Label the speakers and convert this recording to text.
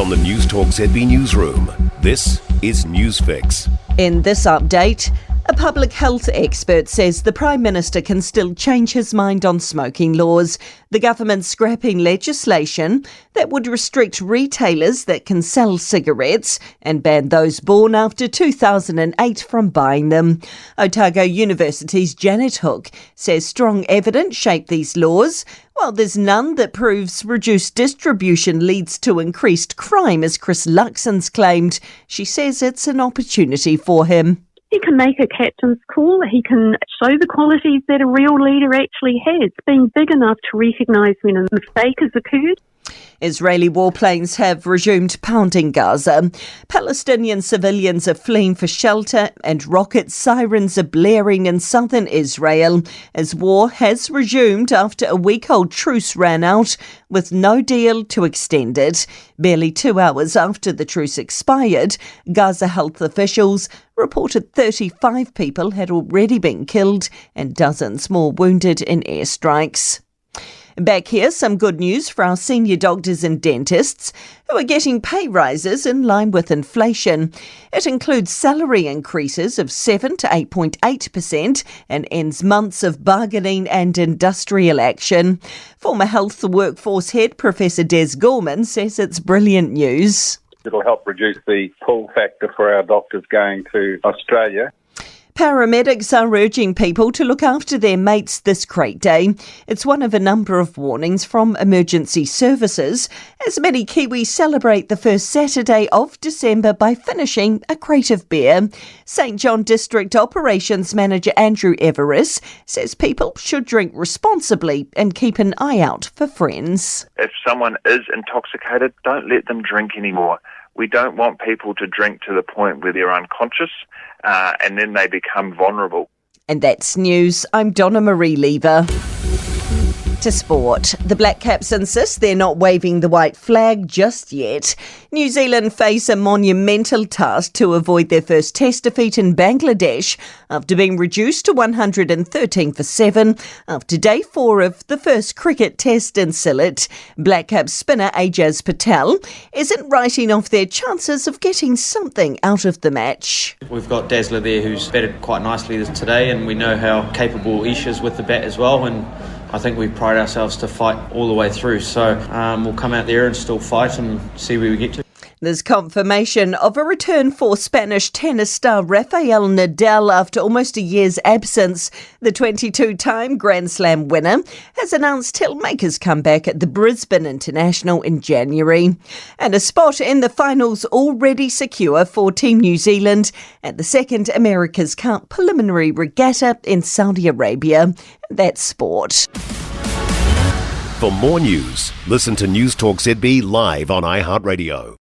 Speaker 1: From the Newstalk ZB newsroom, this is Newsfix.
Speaker 2: In this update, a public health expert says the Prime Minister can still change his mind on smoking laws. The government's scrapping legislation that would restrict retailers that can sell cigarettes and ban those born after 2008 from buying them. Otago University's Janet Hook says strong evidence shaped these laws, while there's none that proves reduced distribution leads to increased crime, as Chris Luxon's claimed. She says it's an opportunity for him.
Speaker 3: He can make a captain's call. He can show the qualities that a real leader actually has, being big enough to recognise when a mistake has occurred.
Speaker 2: Israeli warplanes have resumed pounding Gaza. Palestinian civilians are fleeing for shelter and rocket sirens are blaring in southern Israel as war has resumed after a week-old truce ran out with no deal to extend it. Barely 2 hours after the truce expired, Gaza health officials reported 35 people had already been killed and dozens more wounded in airstrikes. Back here, some good news for our senior doctors and dentists who are getting pay rises in line with inflation. It includes salary increases of 7 to 8.8% and ends months of bargaining and industrial action. Former health workforce head Professor Des Gorman says it's brilliant news.
Speaker 4: It'll help reduce the pull factor for our doctors going to Australia.
Speaker 2: Paramedics are urging people to look after their mates this Crate Day. It's one of a number of warnings from emergency services as many Kiwis celebrate the first Saturday of December by finishing a crate of beer. St John District Operations Manager Andrew Everest says people should drink responsibly and keep an eye out for friends.
Speaker 5: If someone is intoxicated, don't let them drink anymore. We don't want people to drink to the point where they're unconscious and then they become vulnerable.
Speaker 2: And that's news. I'm Donna Marie Lever. To sport. The Black Caps insist they're not waving the white flag just yet. New Zealand face a monumental task to avoid their first Test defeat in Bangladesh after being reduced to 113 for 7 after day 4 of the first cricket test in Sylhet. Black Caps spinner Ajaz Patel isn't writing off their chances of getting something out of the match.
Speaker 6: We've got Dazzler there who's batted quite nicely today, and we know how capable Ish is with the bat as well, and I think we pride ourselves to fight all the way through. So we'll come out there and still fight and see where we get to.
Speaker 2: There's confirmation of a return for Spanish tennis star Rafael Nadal after almost a year's absence. The 22-time Grand Slam winner has announced he'll make his comeback at the Brisbane International in January. And a spot in the finals already secure for Team New Zealand at the second America's Cup preliminary regatta in Saudi Arabia. That's sport.
Speaker 1: For more news, listen to Newstalk ZB live on iHeartRadio.